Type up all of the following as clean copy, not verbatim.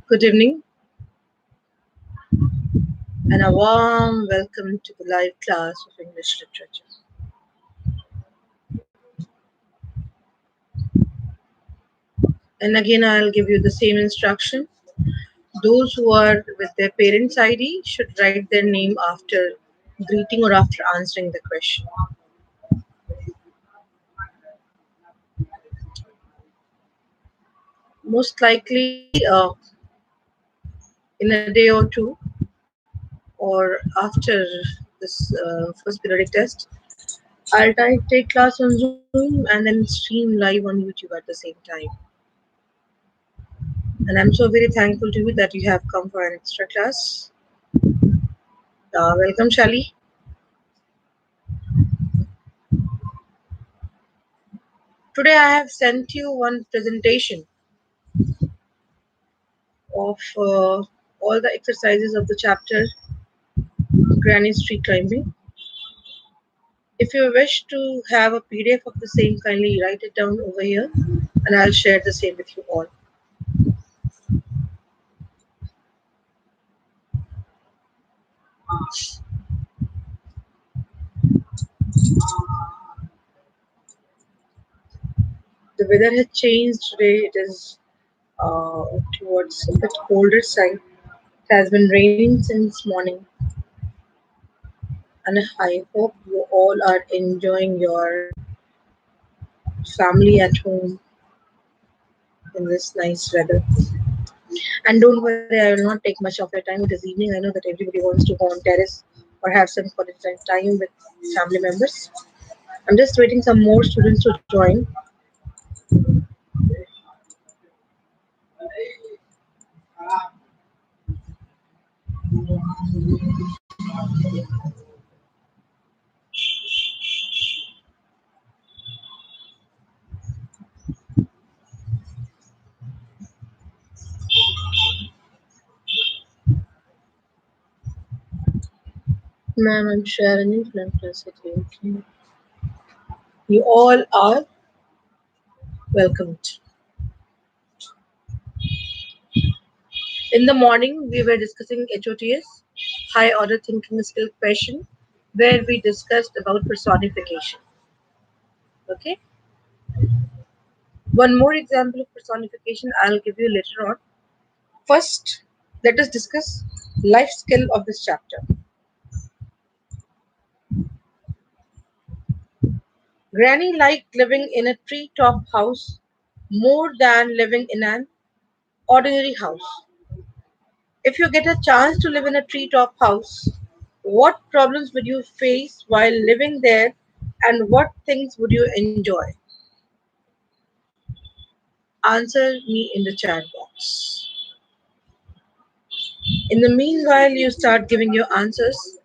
Good evening and a warm welcome to the live class of English Literature. And again, I'll give you the same instruction. Those who are with their parents' ID should write their name after greeting or after answering the question. Most likely, in a day or two, or after this first periodic test, take class on Zoom and then stream live on YouTube at the same time. And I'm so very thankful to you that you have come for an extra class. Welcome, Shali. Today I have sent you one presentation of all the exercises of the chapter Granny's Tree Climbing. If you wish to have a PDF of the same, kindly write it down over here and I'll share the same with you all. The weather has changed today. It is towards a bit colder side. It has been raining since morning, and I hope you all are enjoying your family at home in this nice weather. And don't worry, I will not take much of your time. It is evening. I know that everybody wants to go on terrace or have some quality time with family members. I'm just waiting some more students to join. Ma'am, I'm sharing it. Okay. You all are welcomed. In the morning, we were discussing HOTS, High Order Thinking Skill question, where we discussed about personification. Okay. One more example of personification I'll give you later on. First, let us discuss life skill of this chapter. Granny liked living in a tree-top house more than living in an ordinary house. If you get a chance to live in a tree-top house, what problems would you face while living there and what things would you enjoy? Answer me in the chat box. In the meanwhile, you start giving your answers.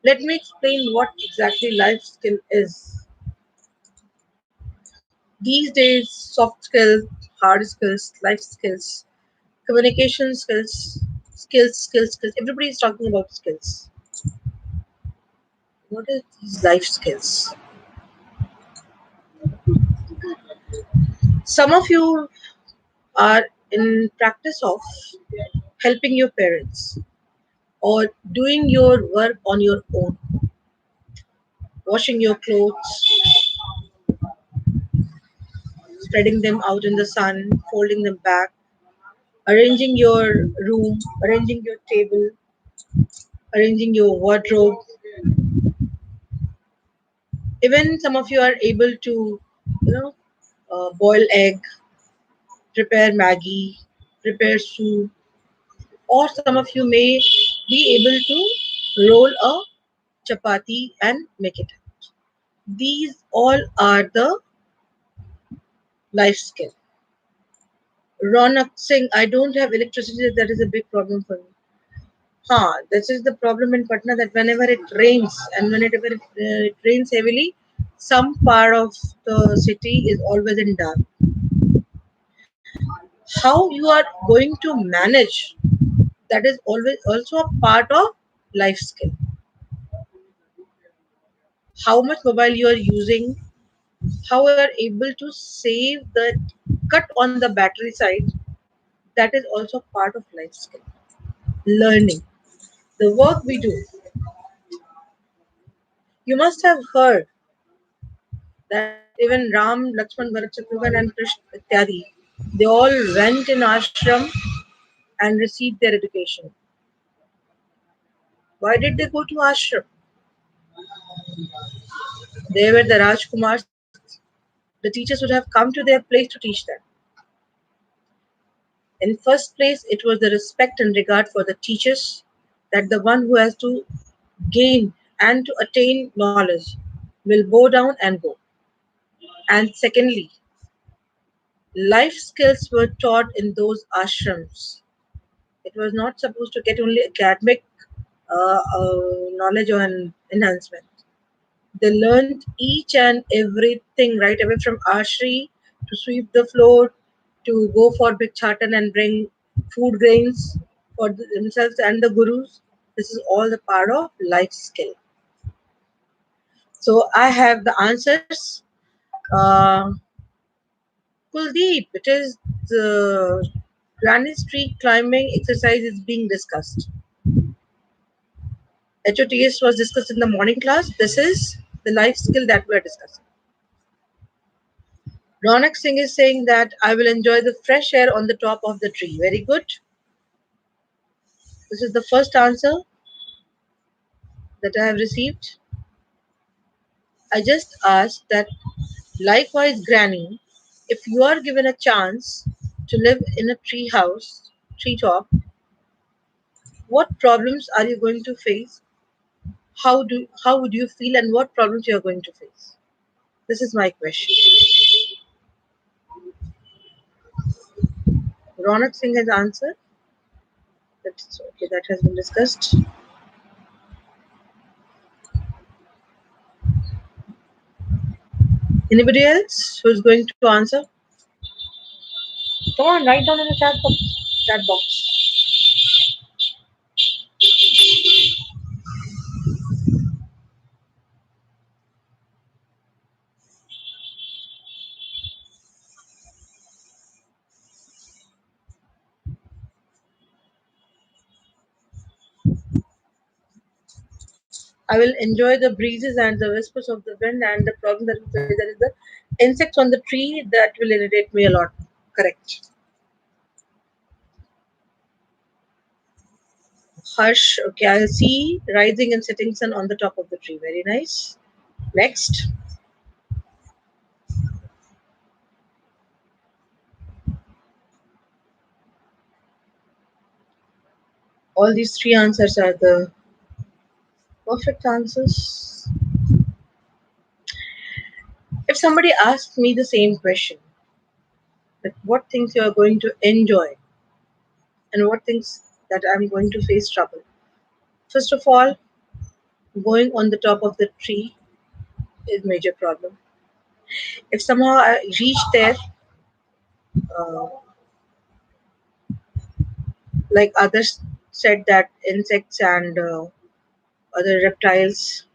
Let me explain what exactly life skill is. These days, soft skills, hard skills, life skills, communication skills. Everybody is talking about skills. What are these life skills? Some of you are in practice of helping your parents or doing your work on your own, washing your clothes, spreading them out in the sun, folding them back, arranging your room, arranging your table, arranging your wardrobe. Even some of you are able to, boil egg, prepare Maggie, prepare soup, or some of you may be able to roll a chapati and make it. These all are the life skill. Ronak Singh, I don't have electricity. That is a big problem for me. This is the problem in Patna that whenever it rains and whenever it rains heavily, some part of the city is always in dark. How you are going to manage, that is always also a part of life skill. How much mobile you are using, how you are able to save the cut on the battery side, that is also part of life skill. Learning. The work we do. You must have heard that even Ram, Lakshman, Bharat, Shatrughan and Krishna Ityadi, they all went in ashram and received their education. Why did they go to ashram? They were the Rajkumars. The teachers would have come to their place to teach them. In first place, it was the respect and regard for the teachers, that the one who has to gain and to attain knowledge will bow down and go. And secondly, life skills were taught in those ashrams. It was not supposed to get only academic knowledge or enhancement. They learned each and everything right away from Ashri to sweep the floor to go for Bhikshatan and bring food grains for themselves and the gurus. This is all the part of life skill. So I have the answers. Uh, Kuldeep, it is the granite tree climbing exercise is being discussed. HOTS was discussed in the morning class. This is the life skill that we are discussing. Ronak Singh is saying that I will enjoy the fresh air on the top of the tree. Very good. This is the first answer that I have received. I just asked that, likewise, Granny, if you are given a chance to live in a tree house, treetop, what problems are you going to face? How would you feel, and what problems you are going to face? This is my question. Ronak Singh has answered. That's okay. That has been discussed. Anybody else who is going to answer? Come on, write down in the chat box. Chat box. I will enjoy the breezes and the whispers of the wind, and the problem that there is the insects on the tree that will irritate me a lot. Correct. Harsh. Okay, I'll see rising and setting sun on the top of the tree. Very nice. Next. All these three answers are the perfect answers. If somebody asks me the same question, that what things you are going to enjoy and what things that I'm going to face trouble. First of all, going on the top of the tree is major problem. If somehow I reach there, uh, like others said that insects and other reptiles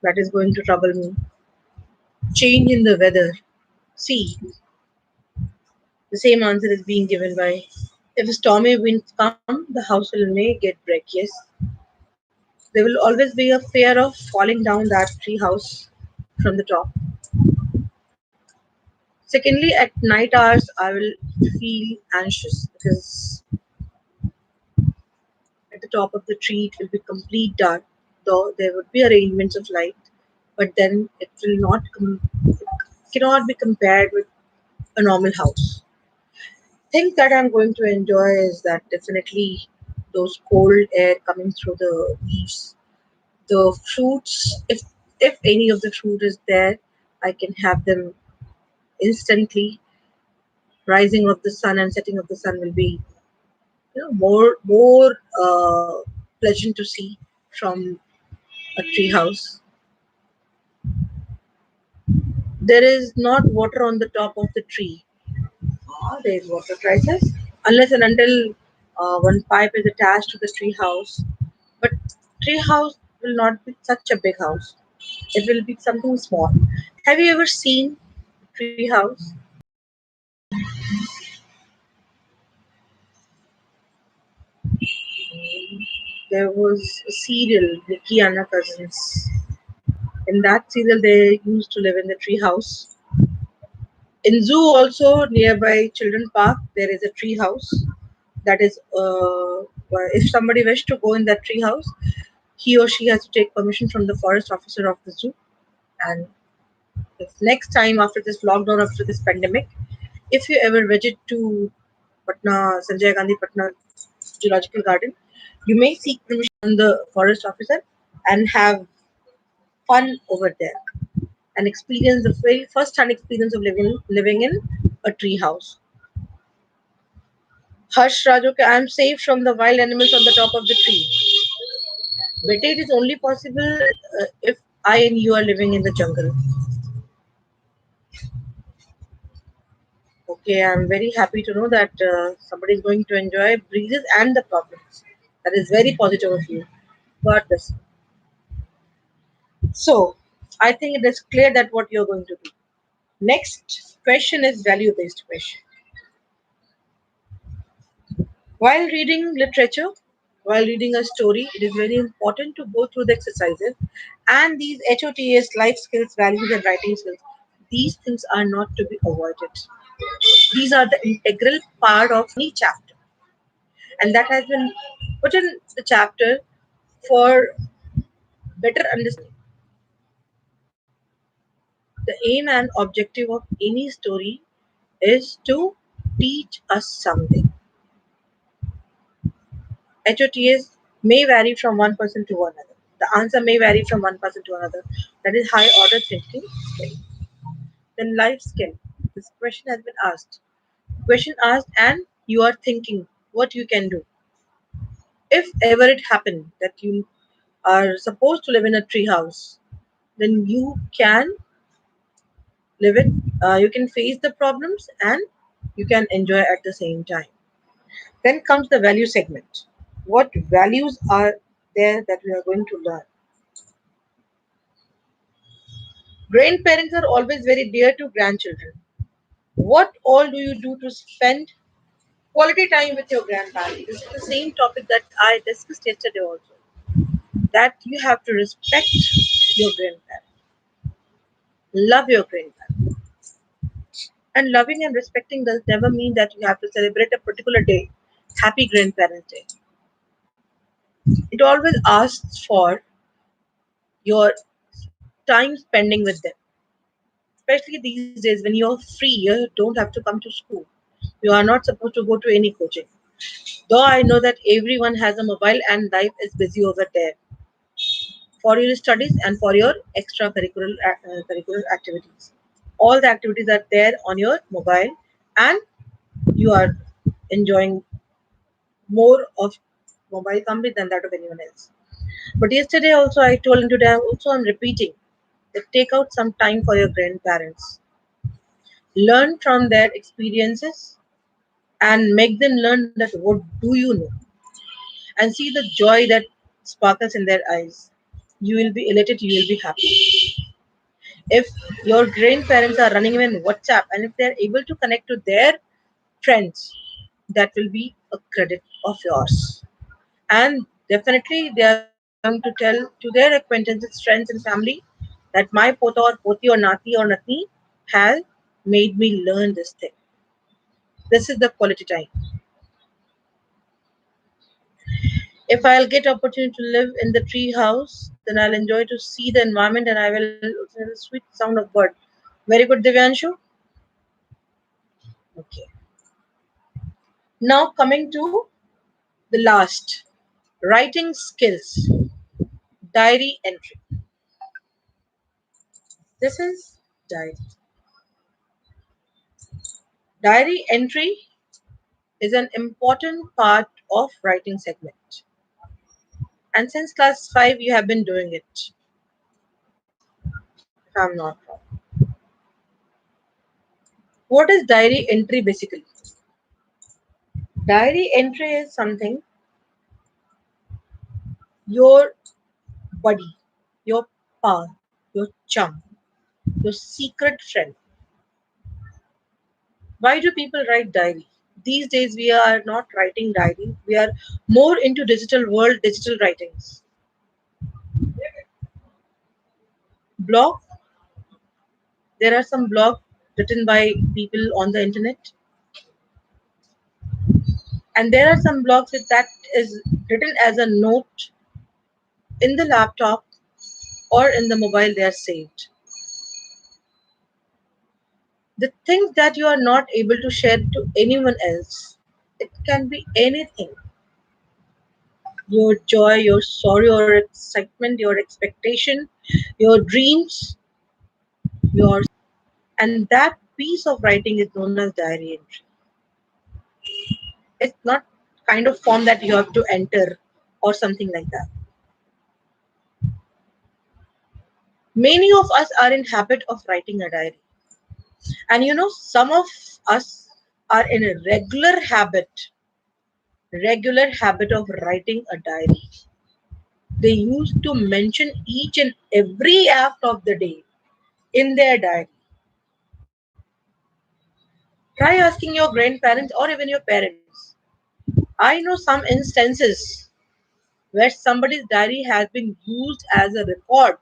that is going to trouble me. Change in the weather. See, the same answer is being given by, if stormy winds come, the house will may get break. Yes, there will always be a fear of falling down that tree house from the top. Secondly, at night hours, I will feel anxious because at the top of the tree it will be complete dark, though there would be arrangements of light, but then it will not it cannot be compared with a normal house. Things that I'm going to enjoy is that definitely those cold air coming through the leaves, the fruits. If any of the fruit is there, I can have them instantly. Rising of the sun and setting of the sun will be, more pleasant to see from a tree house. There is not water on the top of the tree. There is water crisis unless and until one pipe is attached to the tree house. But tree house will not be such a big house. It will be something small. Have you ever seen tree house? there was a serial, Nikki Anna Cousins. In that serial, they used to live in the tree house. In zoo, also nearby Children Park, there is a tree house. That is, if somebody wished to go in that tree house, he or she has to take permission from the forest officer of the zoo. And if next time after this lockdown, after this pandemic, if you ever visit to Patna, Sanjay Gandhi Patna Zoological Garden, you may seek permission from the forest officer and have fun over there and experience the very first hand experience of living in a tree house. Hush, Raju, I am safe from the wild animals on the top of the tree. But it is only possible if I and you are living in the jungle. Okay, I'm very happy to know that somebody is going to enjoy breezes and the problems. That is very positive of you. God bless. So, I think it is clear that what you're going to do. Next question is value based question. While reading literature, while reading a story, it is very important to go through the exercises and these HOTS, life skills, values, and writing skills. These things are not to be avoided. These are the integral part of any chapter, and that has been put in the chapter for better understanding. The aim and objective of any story is to teach us something. HOTS may vary from one person to another. The answer may vary from one person to another. That is high order thinking skill. Then life skill. This question has been asked. Question asked and you are thinking what you can do. If ever it happened that you are supposed to live in a tree house, then you can live it. You can face the problems and you can enjoy at the same time. Then comes the value segment. What values are there that we are going to learn? Grandparents are always very dear to grandchildren. What all do you do to spend quality time with your grandparents? This is the same topic that I discussed yesterday also. That you have to respect your grandparents, love your grandparents. And loving and respecting does never mean that you have to celebrate a particular day. Happy Grandparents Day. It always asks for your time spending with them. Especially these days when you're free, you don't have to come to school. You are not supposed to go to any coaching. Though I know that everyone has a mobile and life is busy over there for your studies and for your extracurricular curricular activities. All the activities are there on your mobile, and you are enjoying more of mobile company than that of anyone else. But yesterday also I told, and today also I'm repeating that take out some time for your grandparents. Learn from their experiences and make them learn that what do you know, and see the joy that sparkles in their eyes. You will be elated, you will be happy. If your grandparents are running in WhatsApp and if they're able to connect to their friends, that will be a credit of yours. And definitely they are going to tell to their acquaintances, friends, and family that my pota or poti or nati or natni has made me learn this thing. This is the quality time. If I'll get opportunity to live in the tree house, then I'll enjoy to see the environment and I will listen to the sweet sound of bird. Very good, Divyanshu. Okay. Now coming to the last, writing skills, diary entry. This is diary. Diary entry is an important part of writing segment. And since class 5 you have been doing it, if I'm not wrong. What is diary entry basically? Diary entry is something your buddy, your pal, your chum, your secret friend. Why do people write diary? These days we are not writing diary. We are more into digital world, digital writings. Blog. There are some blogs written by people on the internet, and there are some blogs that is written as a note in the laptop or in the mobile. They are saved. The things that you are not able to share to anyone else. It can be anything: your joy, your sorrow, your excitement, your expectation, your dreams, your, and that piece of writing is known as diary entry. It's not kind of form that you have to enter or something like that. Many of us are in habit of writing a diary, and some of us are in a regular habit of writing a diary. They used to mention each and every act of the day in their diary. Try asking your grandparents or even your parents. I know some instances where somebody's diary has been used as a record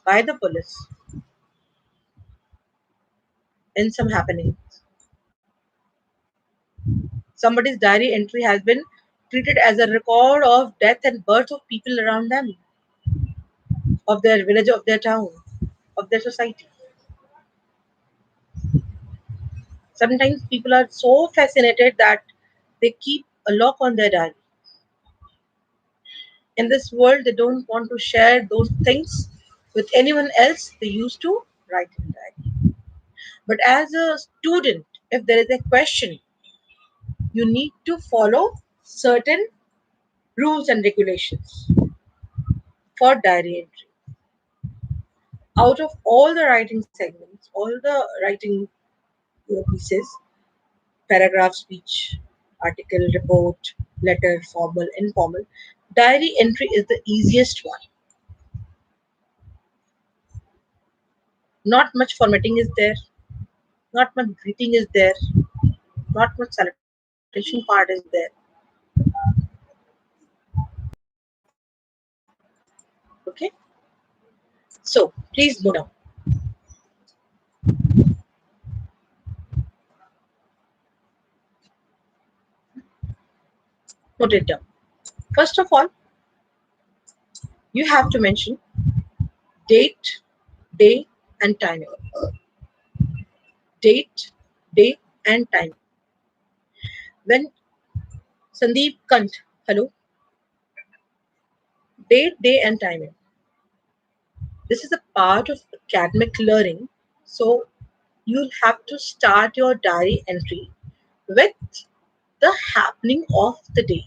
by the police in some happenings. Somebody's diary entry has been treated as a record of death and birth of people around them, of their village, of their town, of their society. Sometimes people are so fascinated that they keep a lock on their diary. In this world, they don't want to share those things with anyone else. They used to write in diary. But as a student, if there is a question, you need to follow certain rules and regulations for diary entry. Out of all the writing segments, all the writing pieces, paragraph, speech, article, report, letter, formal, informal, diary entry is the easiest one. Not much formatting is there, not much greeting is there, not much salutation part is there. Okay, so please note down. Note it down. First of all, you have to mention date, day, and time. Date, day, and time. When Sandeep Kant, hello, date, day, and timing. This is a part of academic learning. So you'll have to start your diary entry with the happening of the day.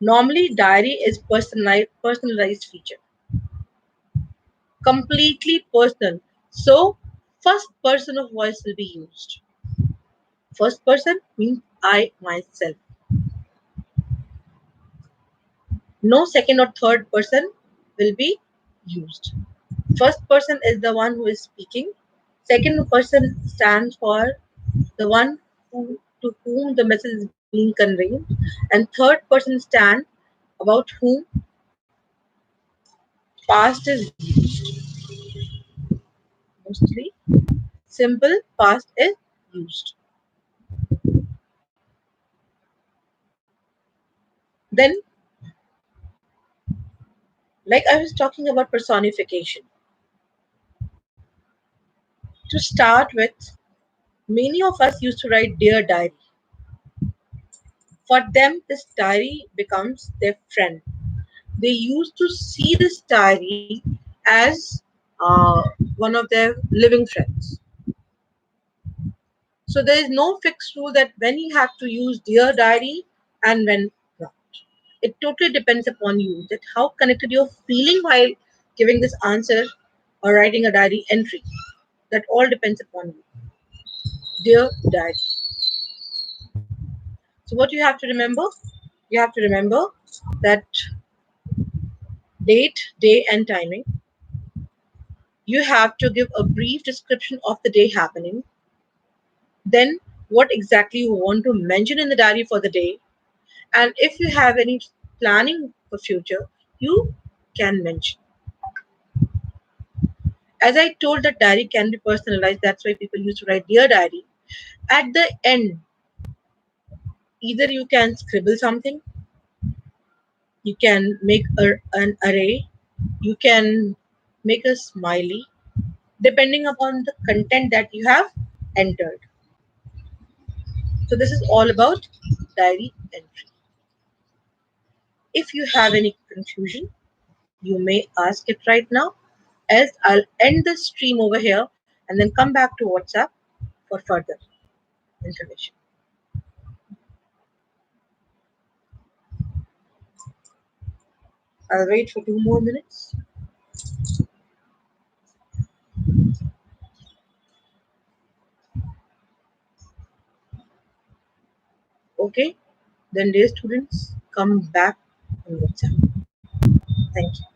Normally, diary is personalized feature, completely personal. So first person of voice will be used. First person means I myself. No second or third person will be used. First person is the one who is speaking. Second person stands for the one to whom the message is being conveyed. And third person stands about whom past is used. Mostly simple past is used. Then, like I was talking about personification, to start with, many of us used to write Dear Diary. For them, this diary becomes their friend. They used to see this diary as one of their living friends. So there is no fixed rule that when you have to use Dear Diary and when not. It totally depends upon you that how connected you're feeling while giving this answer or writing a diary entry. That all depends upon you. Dear Diary. So what you have to remember? You have to remember that date, day, and timing. You have to give a brief description of the day happening. Then what exactly you want to mention in the diary for the day, and if you have any planning for future, you can mention. As I told, that diary can be personalized. That's why people used to write dear diary. At the end, either you can scribble something, you can make an array, you can make a smiley, depending upon the content that you have entered. So this is all about diary entry. If you have any confusion, you may ask it right now, as I'll end the stream over here and then come back to WhatsApp for further information. I'll wait for 2 more minutes. Okay, then dear students, come back on WhatsApp. Thank you.